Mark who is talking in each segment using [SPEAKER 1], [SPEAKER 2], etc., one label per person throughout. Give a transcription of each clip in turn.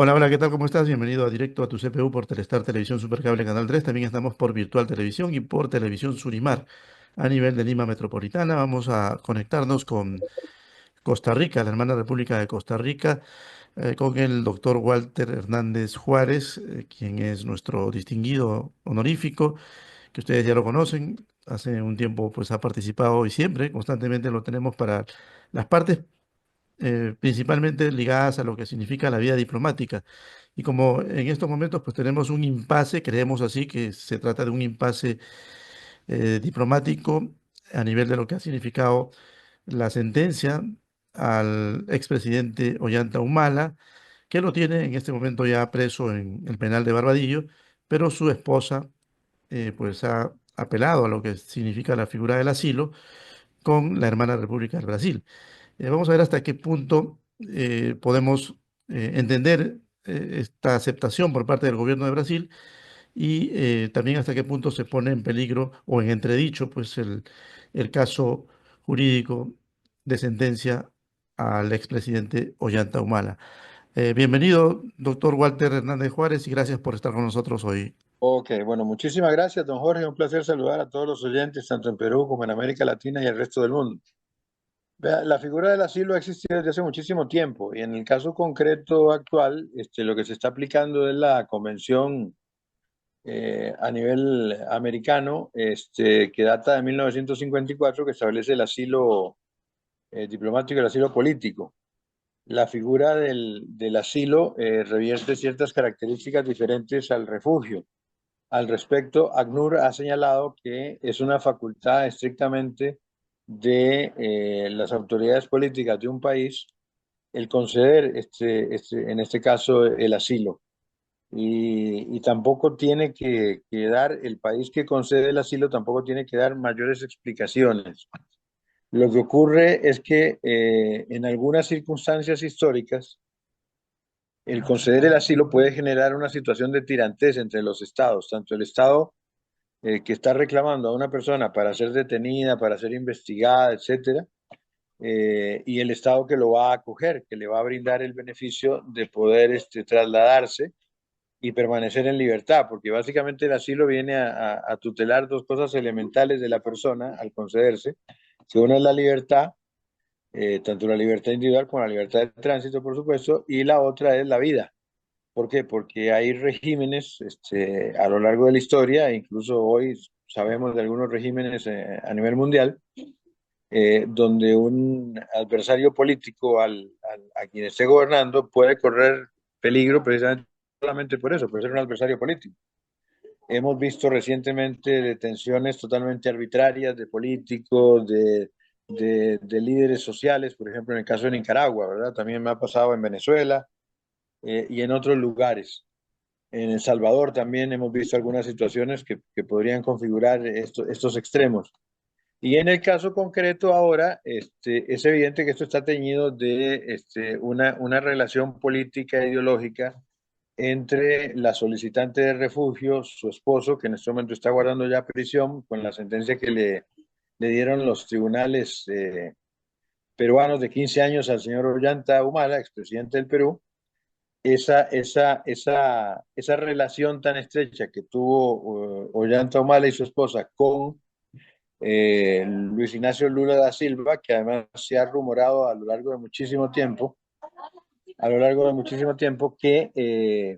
[SPEAKER 1] Hola, hola, ¿qué tal? ¿Cómo estás? Bienvenido a Directo a tu CPU por Telestar Televisión Supercable Canal 3. También estamos por Virtual Televisión y por Televisión Surimar a nivel de Lima Metropolitana. Vamos a conectarnos con Costa Rica, la hermana República de Costa Rica, con el doctor Walter Hernández Juárez, quien es nuestro distinguido honorífico, que ustedes ya lo conocen. Hace un tiempo pues ha participado y siempre, constantemente lo tenemos para las partes principalmente ligadas a lo que significa la vida diplomática. Y como en estos momentos pues tenemos un impasse, creemos así que se trata de un impasse diplomático a nivel de lo que ha significado la sentencia al expresidente Ollanta Humala, que lo tiene en este momento ya preso en el penal de Barbadillo, pero su esposa pues ha apelado a lo que significa la figura del asilo con la hermana República del Brasil. Vamos a ver hasta qué punto podemos entender esta aceptación por parte del gobierno de Brasil y también hasta qué punto se pone en peligro o en entredicho pues el caso jurídico de sentencia al expresidente Ollanta Humala. Bienvenido, doctor Walter Hernández Juárez, y gracias por estar con nosotros hoy.
[SPEAKER 2] Ok, bueno, muchísimas gracias, don Jorge. Un placer saludar a todos los oyentes, tanto en Perú como en América Latina y el resto del mundo. Vea, la figura del asilo ha existido desde hace muchísimo tiempo y en el caso concreto actual, lo que se está aplicando es la convención a nivel americano, que data de 1954, que establece el asilo diplomático y el asilo político. La figura del asilo revierte ciertas características diferentes al refugio. Al respecto, ACNUR ha señalado que es una facultad estrictamente de las autoridades políticas de un país el conceder, en este caso, el asilo. Y tampoco tiene que dar, el país que concede el asilo tampoco tiene que dar mayores explicaciones. Lo que ocurre es que en algunas circunstancias históricas, el conceder el asilo puede generar una situación de tirantez entre los estados, tanto el estado que está reclamando a una persona para ser detenida, para ser investigada, etcétera, y el Estado que lo va a acoger, que le va a brindar el beneficio de poder trasladarse y permanecer en libertad, porque básicamente el asilo viene a tutelar dos cosas elementales de la persona al concederse, que una es la libertad, tanto la libertad individual como la libertad de tránsito, por supuesto, y la otra es la vida. ¿Por qué? Porque hay regímenes a lo largo de la historia, e incluso hoy sabemos de algunos regímenes a nivel mundial, donde un adversario político a quien esté gobernando puede correr peligro precisamente solamente por eso, por ser un adversario político. Hemos visto recientemente detenciones totalmente arbitrarias de políticos, de líderes sociales, por ejemplo, en el caso de Nicaragua, ¿verdad? También me ha pasado en Venezuela y en otros lugares. En El Salvador también hemos visto algunas situaciones que podrían configurar estos extremos. Y en el caso concreto ahora, es evidente que esto está teñido de una relación política e ideológica entre la solicitante de refugio, su esposo, que en este momento está guardando ya prisión con la sentencia que le dieron los tribunales peruanos de 15 años al señor Ollanta Humala, expresidente del Perú, esa relación tan estrecha que tuvo Ollanta Humala y su esposa con Luis Ignacio Lula da Silva, que además se ha rumorado a lo largo de muchísimo tiempo, que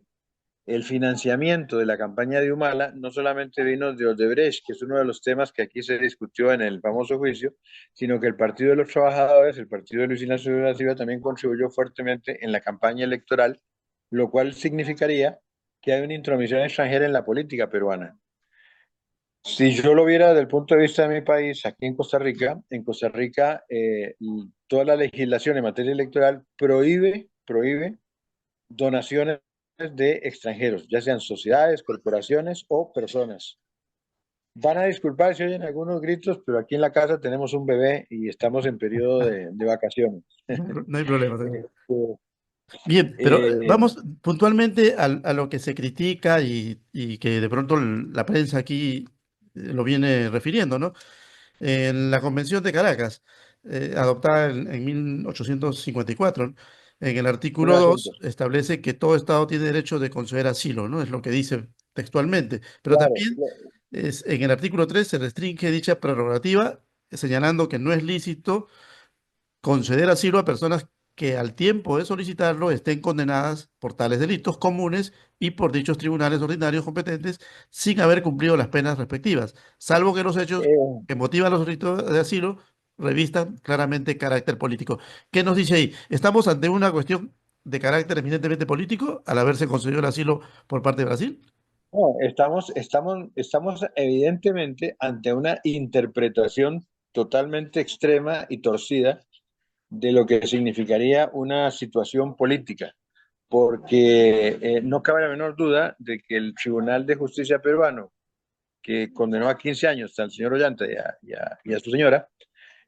[SPEAKER 2] el financiamiento de la campaña de Humala no solamente vino de Odebrecht, que es uno de los temas que aquí se discutió en el famoso juicio, sino que el Partido de los Trabajadores, el partido de Luis Ignacio Lula da Silva, también contribuyó fuertemente en la campaña electoral, lo cual significaría que hay una intromisión extranjera en la política peruana. Si yo lo viera desde el punto de vista de mi país, aquí en Costa Rica toda la legislación en materia electoral prohíbe donaciones de extranjeros, ya sean sociedades, corporaciones o personas. Van a disculpar si oyen algunos gritos, pero aquí en la casa tenemos un bebé y estamos en periodo de vacaciones.
[SPEAKER 1] No hay problema.
[SPEAKER 2] Este,
[SPEAKER 1] Bien, pero
[SPEAKER 2] eh,
[SPEAKER 1] vamos puntualmente a lo que se critica y que de pronto la prensa aquí lo viene refiriendo, ¿no? En la Convención de Caracas, adoptada en 1854, En el artículo
[SPEAKER 2] unos
[SPEAKER 1] 2
[SPEAKER 2] asuntos.
[SPEAKER 1] establece que todo Estado tiene derecho de conceder asilo, ¿no? Es lo que dice textualmente. Pero
[SPEAKER 2] Claro,
[SPEAKER 1] también en el artículo 3 se restringe dicha prerrogativa, señalando que no es lícito conceder asilo a personas que al tiempo de solicitarlo estén condenadas por tales delitos comunes y por dichos tribunales ordinarios competentes sin haber cumplido las penas respectivas, salvo que los hechos
[SPEAKER 2] eh,
[SPEAKER 1] que motivan los solicitudes de asilo revistan claramente carácter político. ¿Qué nos dice ahí? ¿Estamos ante una cuestión de carácter eminentemente político al haberse concedido el asilo por parte de Brasil?
[SPEAKER 2] no, estamos evidentemente ante una interpretación totalmente extrema y torcida de lo que significaría una situación política, porque no cabe la menor duda de que el Tribunal de Justicia peruano, que condenó a 15 años al señor Ollanta y a su señora,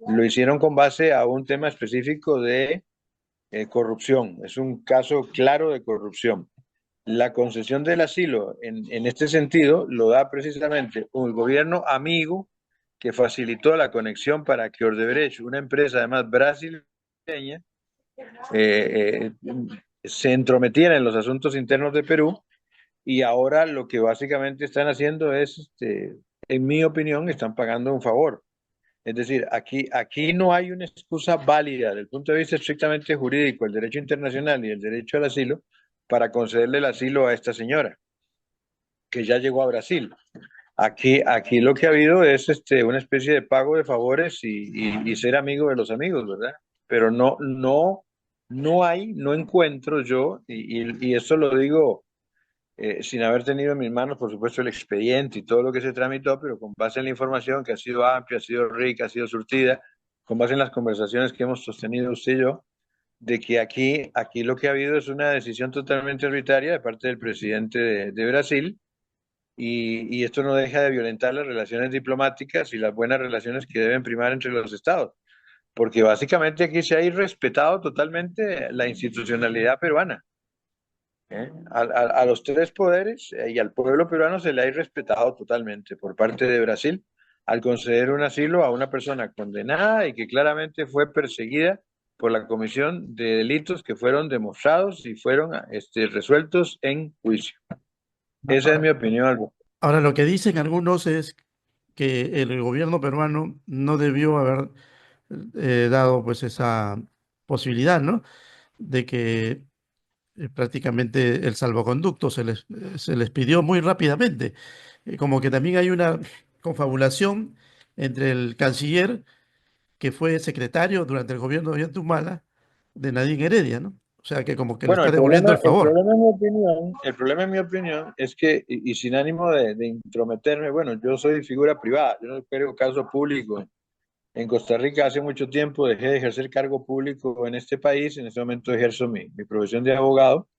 [SPEAKER 2] lo hicieron con base a un tema específico de corrupción. Es un caso claro de corrupción. La concesión del asilo en este sentido lo da precisamente un gobierno amigo que facilitó la conexión para que Odebrecht, una empresa además brasileña, eh, se entrometiera en los asuntos internos de Perú, y ahora lo que básicamente están haciendo es, en mi opinión, están pagando un favor. Es decir, aquí no hay una excusa válida desde el punto de vista estrictamente jurídico, el derecho internacional y el derecho al asilo, para concederle el asilo a esta señora, que ya llegó a Brasil. Aquí lo que ha habido es una especie de pago de favores y ser amigo de los amigos, ¿verdad? Pero no encuentro yo, y esto lo digo sin haber tenido en mis manos, por supuesto, el expediente y todo lo que se tramitó, pero con base en la información que ha sido amplia, ha sido rica, ha sido surtida, con base en las conversaciones que hemos sostenido usted y yo, de que aquí lo que ha habido es una decisión totalmente arbitraria de parte del presidente de Brasil, y esto no deja de violentar las relaciones diplomáticas y las buenas relaciones que deben primar entre los estados, porque básicamente aquí se ha irrespetado totalmente la institucionalidad peruana. A los tres poderes y al pueblo peruano se le ha irrespetado totalmente por parte de Brasil al conceder un asilo a una persona condenada y que claramente fue perseguida por la comisión de delitos que fueron demostrados y fueron resueltos en juicio. Esa es
[SPEAKER 1] Ahora,
[SPEAKER 2] mi opinión, Alberto.
[SPEAKER 1] ahora, lo que dicen algunos es que el gobierno peruano no debió haber dado pues esa posibilidad, ¿no? De que prácticamente el salvoconducto se les pidió muy rápidamente. Como que también hay una confabulación entre el canciller, que fue secretario durante el gobierno de Ollanta Humala, de Nadine Heredia, ¿no? O sea que como que le
[SPEAKER 2] Bueno,
[SPEAKER 1] está devolviendo el favor.
[SPEAKER 2] el problema en mi opinión es que, y sin ánimo de intrometerme, bueno, yo soy figura privada, yo no creo caso público. En Costa Rica hace mucho tiempo dejé de ejercer cargo público en este país. En este momento ejerzo mi profesión de abogado,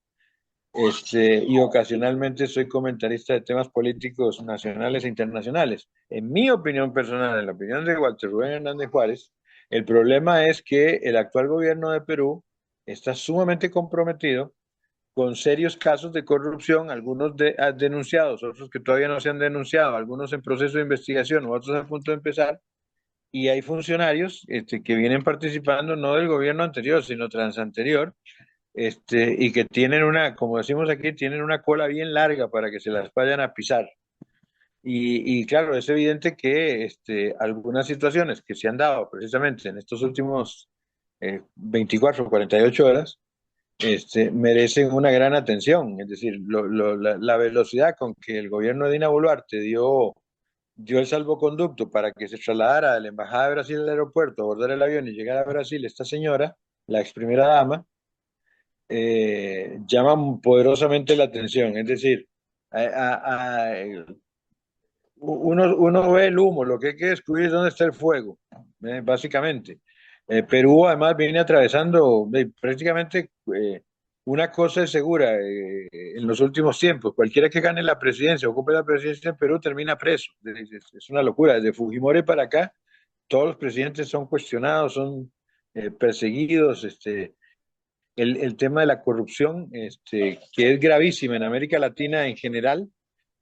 [SPEAKER 2] y ocasionalmente soy comentarista de temas políticos nacionales e internacionales. En mi opinión personal, en la opinión de Walter Rubén Hernández Juárez, el problema es que el actual gobierno de Perú está sumamente comprometido con serios casos de corrupción, algunos denunciados, otros que todavía no se han denunciado, algunos en proceso de investigación, otros a punto de empezar, y hay funcionarios que vienen participando no del gobierno anterior, sino transanterior, y que tienen como decimos aquí, tienen una cola bien larga para que se las vayan a pisar. Y claro, es evidente que algunas situaciones que se han dado precisamente en estos últimos 24 o 48 horas, merecen una gran atención. Es decir, la velocidad con que el gobierno de Dina Boluarte dio el salvoconducto para que se trasladara de la Embajada de Brasil al aeropuerto, abordar el avión y llegar a Brasil esta señora, la ex primera dama, llama poderosamente la atención. Es decir, uno ve el humo, lo que hay que descubrir es dónde está el fuego, básicamente. Perú además viene atravesando prácticamente una cosa es segura en los últimos tiempos. Cualquiera que gane la presidencia, ocupe la presidencia en Perú, termina preso. Es una locura. Desde Fujimori para acá, todos los presidentes son cuestionados, son perseguidos. El tema de la corrupción, que es gravísima en América Latina en general,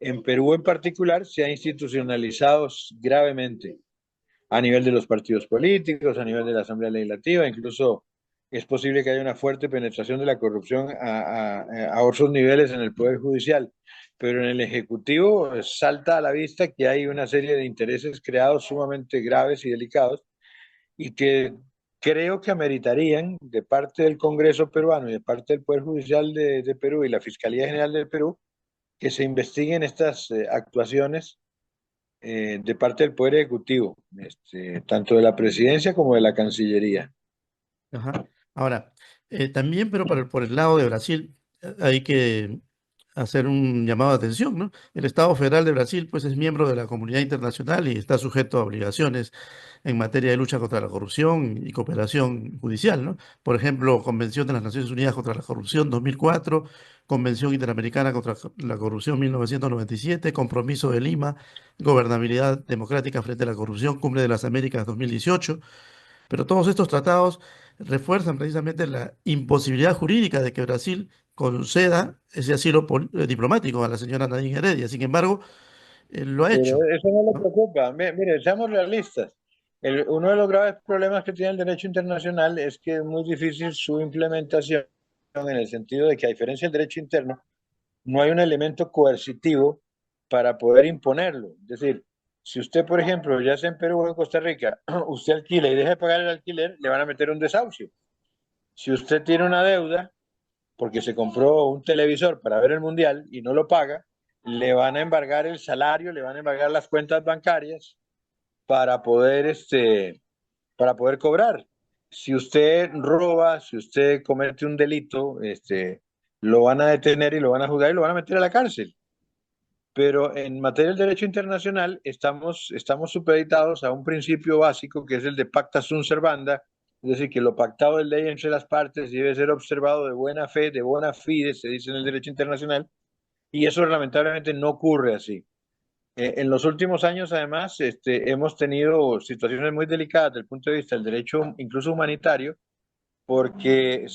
[SPEAKER 2] en Perú en particular, se ha institucionalizado gravemente a nivel de los partidos políticos, a nivel de la Asamblea Legislativa, incluso es posible que haya una fuerte penetración de la corrupción a otros niveles en el Poder Judicial, pero en el Ejecutivo salta a la vista que hay una serie de intereses creados sumamente graves y delicados y que creo que ameritarían de parte del Congreso peruano y de parte del Poder Judicial de Perú y la Fiscalía General del Perú que se investiguen estas actuaciones de parte del Poder Ejecutivo, tanto de la Presidencia como de la Cancillería.
[SPEAKER 1] Ajá. Ahora, también, pero por el lado de Brasil, hay que hacer un llamado de atención, ¿no? El Estado Federal de Brasil, pues, es miembro de la comunidad internacional y está sujeto a obligaciones en materia de lucha contra la corrupción y cooperación judicial, ¿no? Por ejemplo, Convención de las Naciones Unidas contra la Corrupción 2004, Convención Interamericana contra la Corrupción 1997, Compromiso de Lima, Gobernabilidad Democrática frente a la Corrupción, Cumbre de las Américas 2018. Pero todos estos tratados refuerzan precisamente la imposibilidad jurídica de que Brasil conceda ese asilo diplomático a la señora Nadine Heredia. Sin embargo, lo ha
[SPEAKER 2] Pero
[SPEAKER 1] hecho,
[SPEAKER 2] eso no le
[SPEAKER 1] ¿no?
[SPEAKER 2] preocupa. Mire, seamos realistas. Uno de los graves problemas que tiene el derecho internacional es que es muy difícil su implementación en el sentido de que, a diferencia del derecho interno, no hay un elemento coercitivo para poder imponerlo. Es decir, si usted, por ejemplo, ya sea en Perú o en Costa Rica, usted alquila y deja de pagar el alquiler, le van a meter un desahucio. Si usted tiene una deuda porque se compró un televisor para ver el mundial y no lo paga, le van a embargar el salario, le van a embargar las cuentas bancarias para poder, para poder cobrar. Si usted roba, si usted comete un delito, lo van a detener y lo van a juzgar y lo van a meter a la cárcel. Pero en materia del derecho internacional estamos supeditados a un principio básico que es el de pacta sunt servanda, es decir, que lo pactado es ley entre las partes y debe ser observado de buena fe, de bona fide, se dice en el derecho internacional, y eso lamentablemente no ocurre así. En los últimos años, además, hemos tenido situaciones muy delicadas desde el punto de vista del derecho, incluso humanitario, porque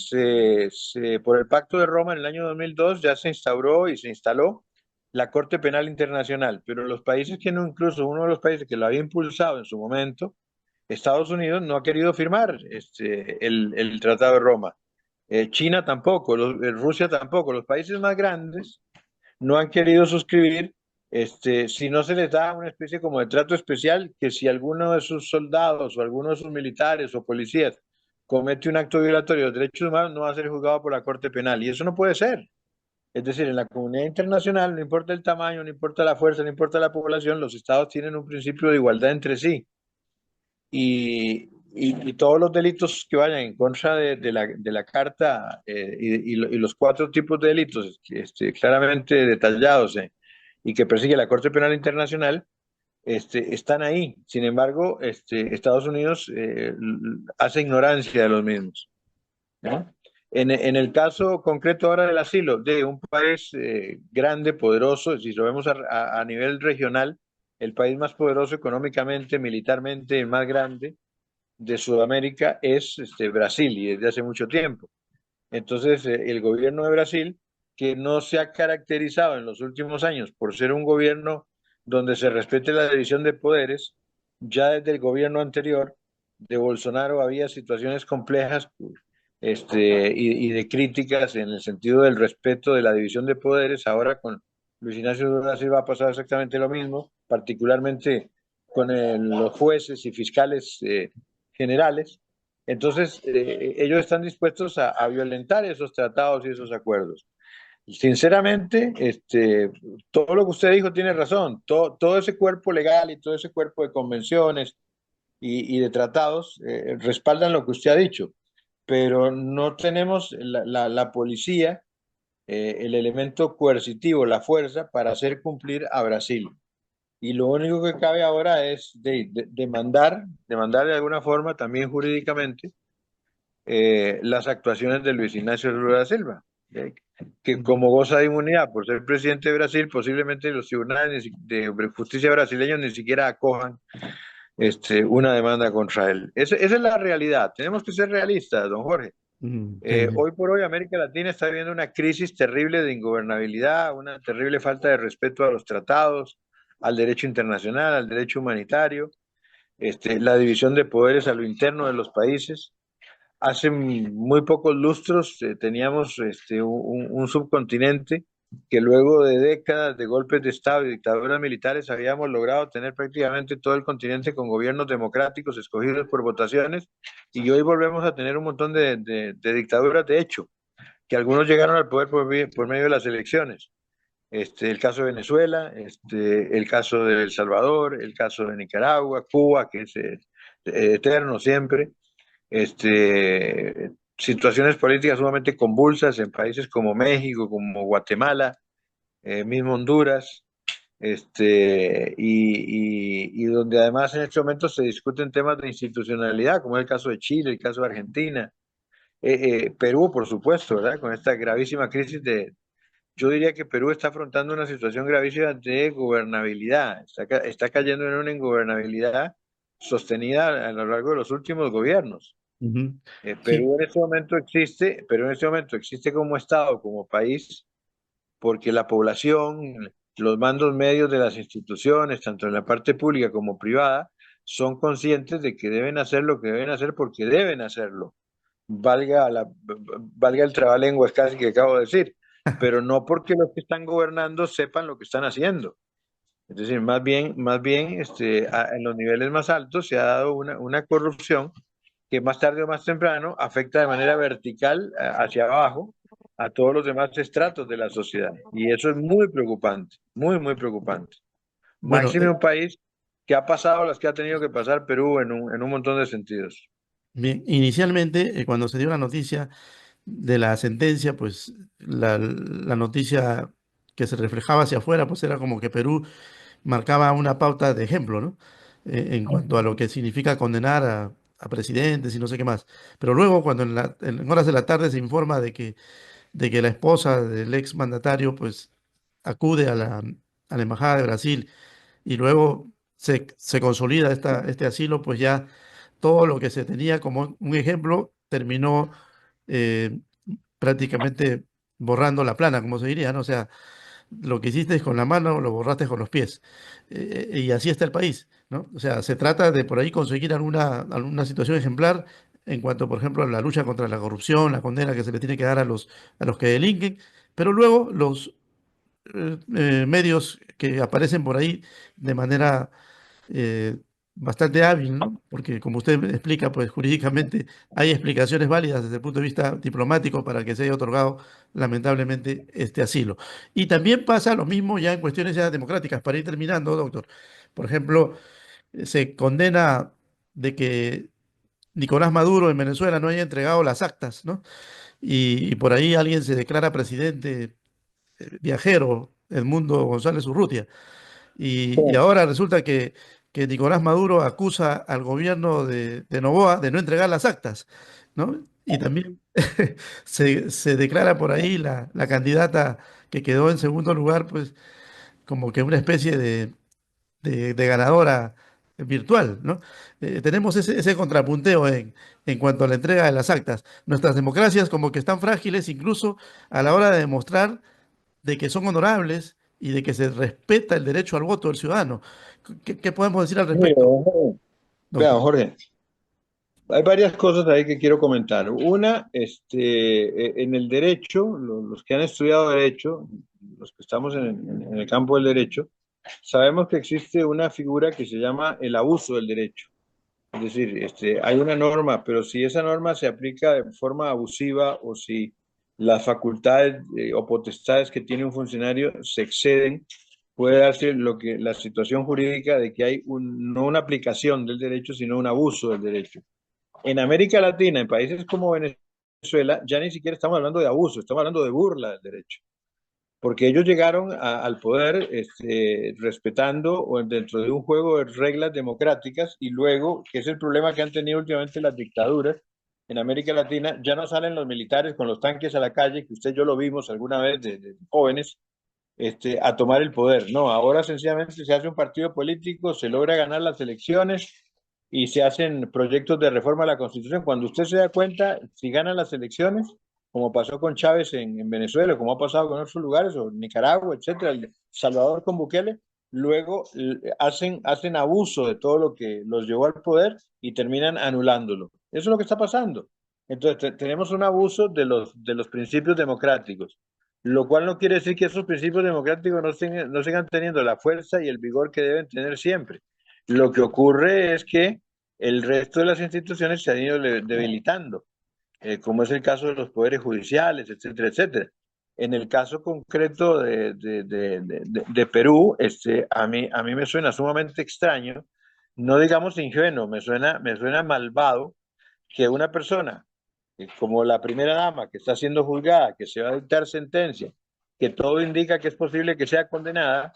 [SPEAKER 2] por el Pacto de Roma en el año 2002 ya se instauró y se instaló la Corte Penal Internacional, pero los países que no, incluso uno de los países que lo había impulsado en su momento, Estados Unidos, no ha querido firmar el Tratado de Roma. China tampoco, Rusia tampoco. Los países más grandes no han querido suscribir, si no se les da una especie como de trato especial, que si alguno de sus soldados o alguno de sus militares o policías comete un acto violatorio de los derechos humanos, no va a ser juzgado por la Corte Penal. Y eso no puede ser. Es decir, en la comunidad internacional, no importa el tamaño, no importa la fuerza, no importa la población, los estados tienen un principio de igualdad entre sí. Y todos los delitos que vayan en contra de la Carta y los cuatro tipos de delitos claramente detallados y que persigue la Corte Penal Internacional están ahí. Sin embargo, Estados Unidos hace ignorancia de los mismos, ¿no? En el caso concreto ahora del asilo, de un país grande, poderoso, si lo vemos a nivel regional, el país más poderoso económicamente, militarmente, el más grande de Sudamérica es Brasil y desde hace mucho tiempo. Entonces, el gobierno de Brasil, que no se ha caracterizado en los últimos años por ser un gobierno donde se respete la división de poderes, ya desde el gobierno anterior de Bolsonaro había situaciones complejas y de críticas en el sentido del respeto de la división de poderes. Ahora con Luis Ignacio Lula da Silva ha pasado exactamente lo mismo, particularmente con los jueces y fiscales generales. Entonces, ellos están dispuestos a violentar esos tratados y esos acuerdos. Sinceramente, todo lo que usted dijo tiene razón. Todo ese cuerpo legal y todo ese cuerpo de convenciones y de tratados respaldan lo que usted ha dicho, pero no tenemos la policía, el elemento coercitivo, la fuerza para hacer cumplir a Brasil. Y lo único que cabe ahora es demandar de alguna forma, también jurídicamente, las actuaciones de Luis Ignacio Lula da Silva, que
[SPEAKER 1] Ujú.
[SPEAKER 2] como goza de inmunidad por ser presidente de Brasil, posiblemente los tribunales de justicia brasileños ni siquiera acojan una demanda contra él. Esa es la realidad. Tenemos que ser realistas, don Jorge.
[SPEAKER 1] Sí, sí.
[SPEAKER 2] Hoy por hoy América Latina está viviendo una crisis terrible de ingobernabilidad, una terrible falta de respeto a los tratados, al derecho internacional, al derecho humanitario, la división de poderes a lo interno de los países. Hace muy pocos lustros teníamos un subcontinente que luego de décadas de golpes de Estado y dictaduras militares habíamos logrado tener prácticamente todo el continente con gobiernos democráticos escogidos por votaciones, y hoy volvemos a tener un montón de dictaduras de hecho, que algunos llegaron al poder por medio de las elecciones. El caso de Venezuela, el caso de El Salvador, el caso de Nicaragua, Cuba, que es eterno siempre, situaciones políticas sumamente convulsas en países como México, como Guatemala, mismo Honduras, y donde además en estos momentos se discuten temas de institucionalidad, como es el caso de Chile, el caso de Argentina, Perú, por supuesto, ¿verdad? Con esta gravísima crisis yo diría que Perú está afrontando una situación gravísima de gobernabilidad, está cayendo en una ingobernabilidad sostenida a lo largo de los últimos gobiernos.
[SPEAKER 1] Ujú. Sí.
[SPEAKER 2] Perú en este momento existe como Estado, como país, porque la población, los mandos medios de las instituciones, tanto en la parte pública como privada, son conscientes de que deben hacer lo que deben hacer porque deben hacerlo. Valga el trabalenguas casi que acabo de decir, pero no porque los que están gobernando sepan lo que están haciendo. Es decir, más bien en los niveles más altos se ha dado una corrupción que más tarde o más temprano afecta de manera vertical hacia abajo a todos los demás estratos de la sociedad. Y eso es muy preocupante, muy, muy preocupante.
[SPEAKER 1] Bueno,
[SPEAKER 2] Máximo un país que ha pasado las que ha tenido que pasar Perú en un montón de sentidos.
[SPEAKER 1] bien, inicialmente, cuando se dio la noticia de la sentencia, pues la noticia que se reflejaba hacia afuera, pues era como que Perú marcaba una pauta de ejemplo, ¿no? En cuanto a lo que significa condenar a presidentes y no sé qué más. Pero luego, cuando en horas de la tarde se informa de que la esposa del ex mandatario, pues, acude a la Embajada de Brasil y luego se consolida este asilo, pues ya todo lo que se tenía como un ejemplo terminó eh, prácticamente borrando la plana, como se diría, ¿no? O sea, lo que hiciste con la mano lo borraste con los pies. Y así está el país, ¿no? O sea, se trata de por ahí conseguir alguna situación ejemplar en cuanto, por ejemplo, a la lucha contra la corrupción, la condena que se le tiene que dar a los que delinquen, pero luego los medios que aparecen por ahí de manera bastante hábil, ¿no? Porque como usted me explica, pues jurídicamente hay explicaciones válidas desde el punto de vista diplomático para que se haya otorgado lamentablemente este asilo. Y también pasa lo mismo ya en cuestiones ya democráticas, para ir terminando, doctor. Por ejemplo, se condena de que Nicolás Maduro en Venezuela no haya entregado las actas, ¿no? Y por ahí alguien se declara presidente viajero, Edmundo González Urrutia. Y ahora resulta que Nicolás Maduro acusa al gobierno de Noboa de no entregar las actas, ¿no? Y también se declara por ahí la candidata que quedó en segundo lugar, pues como que una especie de ganadora virtual, ¿no? Tenemos ese contrapunteo en cuanto a la entrega de las actas. Nuestras democracias como que están frágiles incluso a la hora de demostrar de que son honorables y de que se respeta el derecho al voto del ciudadano. ¿Qué podemos decir al
[SPEAKER 2] Mire,
[SPEAKER 1] respecto,
[SPEAKER 2] vean,
[SPEAKER 1] doctor?
[SPEAKER 2] Jorge, hay varias cosas ahí que quiero comentar. Una, en el derecho, los que han estudiado derecho, los que estamos en el campo del derecho, sabemos que existe una figura que se llama el abuso del derecho. Es decir, hay una norma, pero si esa norma se aplica de forma abusiva o si las facultades o potestades que tiene un funcionario se exceden, puede darse la situación jurídica de que hay no una aplicación del derecho, sino un abuso del derecho. En América Latina, en países como Venezuela, ya ni siquiera estamos hablando de abuso, estamos hablando de burla del derecho, porque ellos llegaron al poder respetando o dentro de un juego de reglas democráticas, y luego, que es el problema que han tenido últimamente las dictaduras en América Latina, ya no salen los militares con los tanques a la calle, que usted y yo lo vimos alguna vez de jóvenes, a tomar el poder. No, ahora sencillamente se hace un partido político, se logra ganar las elecciones y se hacen proyectos de reforma a la Constitución. Cuando usted se da cuenta, si ganan las elecciones, como pasó con Chávez en Venezuela, como ha pasado con otros lugares, o Nicaragua, etcétera, El Salvador con Bukele, luego hacen abuso de todo lo que los llevó al poder y terminan anulándolo. Eso es lo que está pasando. Entonces, tenemos un abuso de los principios democráticos, lo cual no quiere decir que esos principios democráticos no sigan teniendo la fuerza y el vigor que deben tener siempre. Lo que ocurre es que el resto de las instituciones se han ido debilitando, como es el caso de los poderes judiciales, etcétera, etcétera. En el caso concreto de Perú, a mí me suena sumamente extraño, no digamos ingenuo, me suena malvado que una persona como la primera dama que está siendo juzgada, que se va a dictar sentencia, que todo indica que es posible que sea condenada,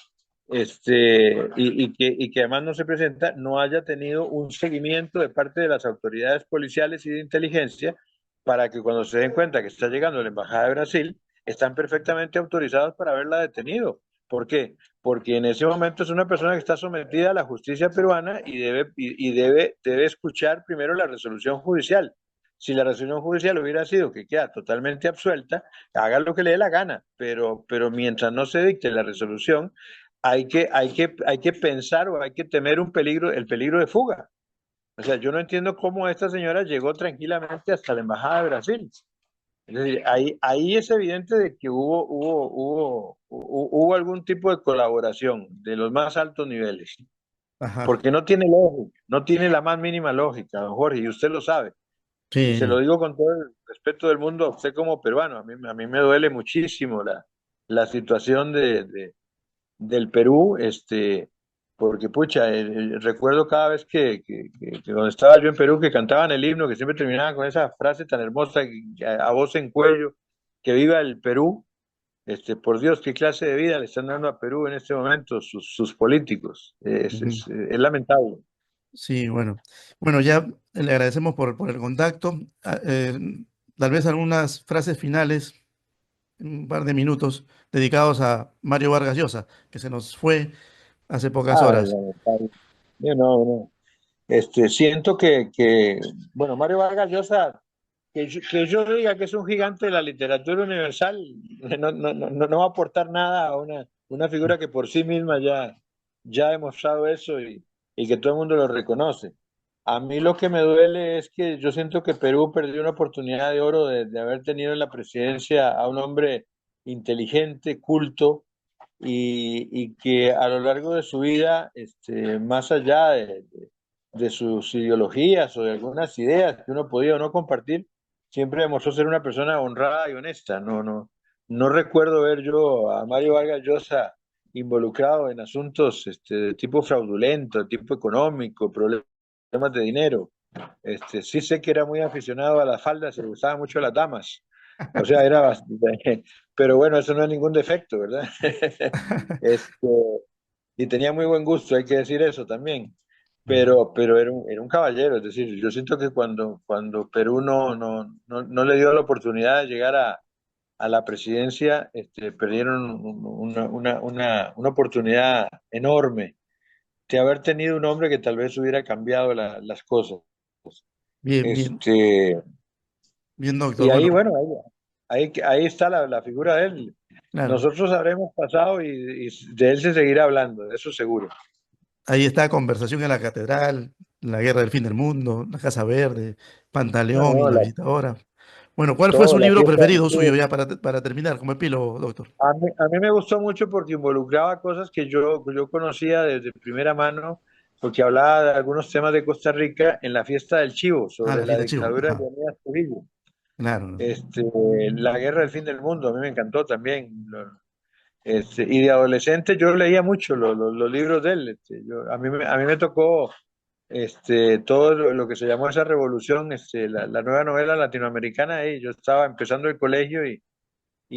[SPEAKER 2] y que además no se presenta, no haya tenido un seguimiento de parte de las autoridades policiales y de inteligencia para que cuando se den cuenta que está llegando la Embajada de Brasil, están perfectamente autorizados para haberla detenido. ¿Por qué? Porque en ese momento es una persona que está sometida a la justicia peruana debe escuchar primero la resolución judicial. Si la resolución judicial hubiera sido que queda totalmente absuelta, haga lo que le dé la gana, pero mientras no se dicte la resolución, hay que pensar o hay que temer un peligro, el peligro de fuga. O sea, yo no entiendo cómo esta señora llegó tranquilamente hasta la Embajada de Brasil. Es decir, ahí es evidente de que hubo algún tipo de colaboración de los más altos niveles,
[SPEAKER 1] Ajá.
[SPEAKER 2] porque no tiene lógica, no tiene la más mínima lógica, don Jorge, y usted lo sabe. Y se lo
[SPEAKER 1] Sí.
[SPEAKER 2] digo con todo el respeto del mundo a usted como peruano. A mí me duele muchísimo la situación del Perú, porque pucha, recuerdo cada vez que cuando estaba yo en Perú que cantaban el himno, que siempre terminaban con esa frase tan hermosa a voz en cuello, que viva el Perú. Por Dios, qué clase de vida le están dando a Perú en este momento sus políticos.
[SPEAKER 1] Ujú.
[SPEAKER 2] Es lamentable.
[SPEAKER 1] Sí, bueno. Bueno, ya le agradecemos por el contacto. Tal vez algunas frases finales, un par de minutos, dedicados a Mario Vargas Llosa, que se nos fue hace pocas
[SPEAKER 2] Ay,
[SPEAKER 1] horas.
[SPEAKER 2] lamentable. No, no. Siento bueno, Mario Vargas Llosa, que yo diga que es un gigante de la literatura universal, no va a aportar nada a una figura que por sí misma ya ha demostrado eso y que todo el mundo lo reconoce. A mí lo que me duele es que yo siento que Perú perdió una oportunidad de oro de haber tenido en la presidencia a un hombre inteligente, culto, y que a lo largo de su vida, más allá de sus ideologías o de algunas ideas que uno podía o no compartir, siempre demostró ser una persona honrada y honesta. No recuerdo ver yo a Mario Vargas Llosa involucrado en asuntos de tipo fraudulento, de tipo económico, problemas de dinero. Sí sé que era muy aficionado a las faldas y le gustaban mucho las damas. O sea, era bastante, pero bueno, eso no es ningún defecto, ¿verdad? Este, y tenía muy buen gusto, hay que decir eso también.
[SPEAKER 1] Ujú.
[SPEAKER 2] Pero era un caballero, es decir, yo siento que cuando Perú no le dio la oportunidad de llegar a la presidencia, perdieron una oportunidad enorme de haber tenido un hombre que tal vez hubiera cambiado las cosas.
[SPEAKER 1] Bien, bien,
[SPEAKER 2] Este,
[SPEAKER 1] bien, doctor.
[SPEAKER 2] y
[SPEAKER 1] Bueno,
[SPEAKER 2] ahí, bueno, ahí está la figura de él.
[SPEAKER 1] claro,
[SPEAKER 2] Nosotros habremos pasado y de él se seguirá hablando, de eso seguro.
[SPEAKER 1] ahí está Conversación en la Catedral, La Guerra del Fin del Mundo, La Casa Verde,
[SPEAKER 2] No,
[SPEAKER 1] Pantaleón y
[SPEAKER 2] no,
[SPEAKER 1] La Visitadora. Bueno, ¿cuál fue
[SPEAKER 2] todo,
[SPEAKER 1] su
[SPEAKER 2] la
[SPEAKER 1] libro
[SPEAKER 2] fiesta.
[SPEAKER 1] preferido suyo ya para terminar como epílogo, doctor?
[SPEAKER 2] A mí me gustó mucho porque involucraba cosas que yo conocía desde primera mano, porque hablaba de algunos temas de Costa Rica en la fiesta del Chivo,
[SPEAKER 1] Ah,
[SPEAKER 2] sobre
[SPEAKER 1] La
[SPEAKER 2] la
[SPEAKER 1] Fiesta Chivo.
[SPEAKER 2] dictadura de
[SPEAKER 1] Ajá,
[SPEAKER 2] Leonidas Trujillo.
[SPEAKER 1] claro. ¿No?
[SPEAKER 2] Este, la guerra del fin del mundo, a mí me encantó también. Y de adolescente yo leía mucho los libros de él. A mí me tocó todo lo que se llamó esa revolución, la nueva novela latinoamericana. Yo estaba empezando el colegio y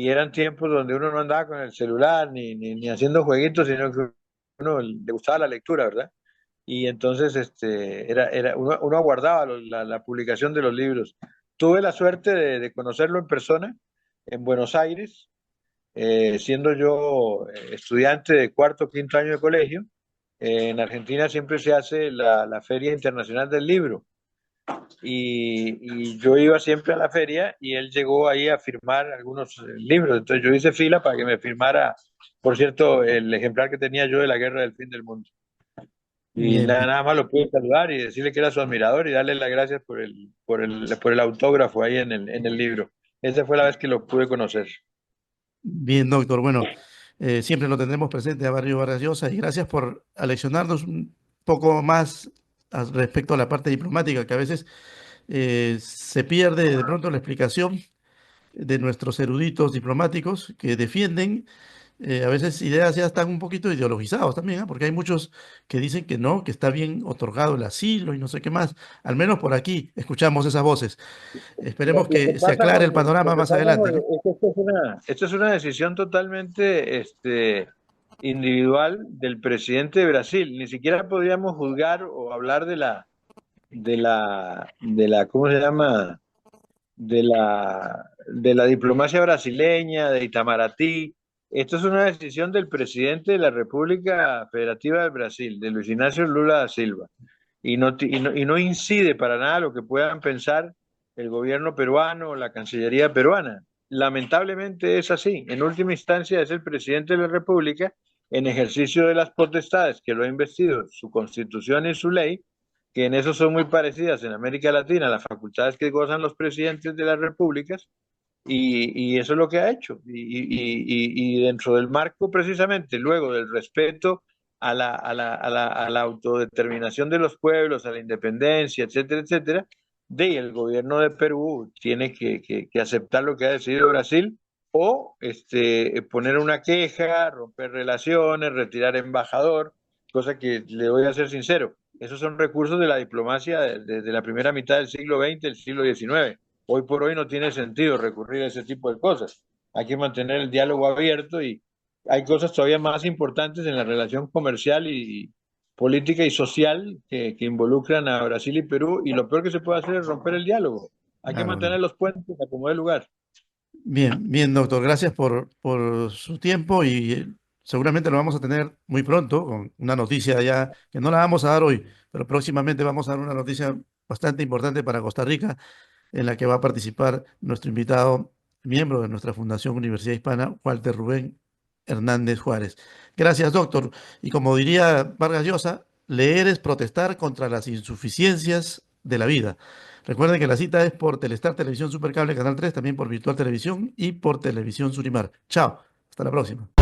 [SPEAKER 2] eran tiempos donde uno no andaba con el celular ni haciendo jueguitos, sino que uno le gustaba la lectura, ¿verdad? Y entonces uno aguardaba la publicación de los libros. Tuve la suerte de conocerlo en persona en Buenos Aires, siendo yo estudiante de cuarto o quinto año de colegio. En Argentina siempre se hace la Feria Internacional del Libro y yo iba siempre a la feria y él llegó ahí a firmar algunos libros. Entonces yo hice fila para que me firmara, por cierto, el ejemplar que tenía yo de La Guerra del Fin del Mundo. Y
[SPEAKER 1] Bien,
[SPEAKER 2] nada,
[SPEAKER 1] bien.
[SPEAKER 2] nada más lo pude saludar y decirle que era su admirador y darle las gracias por el autógrafo ahí en el libro. Esa fue la vez que lo pude conocer.
[SPEAKER 1] Bien, doctor. Bueno, siempre lo tendremos presente a Barrio Vargas Llosa y gracias por aleccionarnos un poco más respecto a la parte diplomática, que a veces se pierde de pronto la explicación de nuestros eruditos diplomáticos que defienden a veces ideas ya están un poquito ideologizados también, ¿ah? Porque hay muchos que dicen que no, que está bien otorgado el asilo y no sé qué más. Al menos por aquí escuchamos esas voces. Esperemos
[SPEAKER 2] Lo que
[SPEAKER 1] que se
[SPEAKER 2] pasa,
[SPEAKER 1] aclare el
[SPEAKER 2] Jorge, lo
[SPEAKER 1] panorama
[SPEAKER 2] que
[SPEAKER 1] más
[SPEAKER 2] pasa,
[SPEAKER 1] adelante,
[SPEAKER 2] Jorge,
[SPEAKER 1] ¿no?
[SPEAKER 2] es que esto es una decisión totalmente individual del presidente de Brasil. Ni siquiera podríamos juzgar o hablar ¿cómo se llama? De la diplomacia brasileña, de Itamaraty. Esto es una decisión del presidente de la República Federativa del Brasil, de Luis Ignacio Lula da Silva, y no incide para nada lo que puedan pensar el gobierno peruano o la Cancillería peruana. Lamentablemente es así. En última instancia es el presidente de la República, en ejercicio de las potestades que lo ha investido su constitución y su ley, que en eso son muy parecidas en América Latina, las facultades que gozan los presidentes de las repúblicas, y eso es lo que ha hecho. Y dentro del marco, precisamente, luego del respeto a la autodeterminación de los pueblos, a la independencia, etcétera, etcétera, el gobierno de Perú tiene que aceptar lo que ha decidido Brasil o poner una queja, romper relaciones, retirar embajador, cosa que le voy a ser sincero. Esos son recursos de la diplomacia desde la primera mitad del siglo XX, el siglo XIX. Hoy por hoy no tiene sentido recurrir a ese tipo de cosas. Hay que mantener el diálogo abierto y hay cosas todavía más importantes en la relación comercial y política y social que involucran a Brasil y Perú, y lo peor que se puede hacer es romper el diálogo. Hay que
[SPEAKER 1] Claro,
[SPEAKER 2] mantener
[SPEAKER 1] claro.
[SPEAKER 2] los puentes a como dé lugar.
[SPEAKER 1] Bien, bien, doctor. Gracias por su tiempo y seguramente lo vamos a tener muy pronto con una noticia ya que no la vamos a dar hoy, pero próximamente vamos a dar una noticia bastante importante para Costa Rica en la que va a participar nuestro invitado, miembro de nuestra Fundación Universidad Hispana, Walter Rubén Hernández Juárez. Gracias, doctor. Y como diría Vargas Llosa, leer es protestar contra las insuficiencias de la vida. Recuerden que la cita es por Telestar Televisión Supercable Canal 3, también por Virtual Televisión y por Televisión Surimar. Chao, hasta la próxima.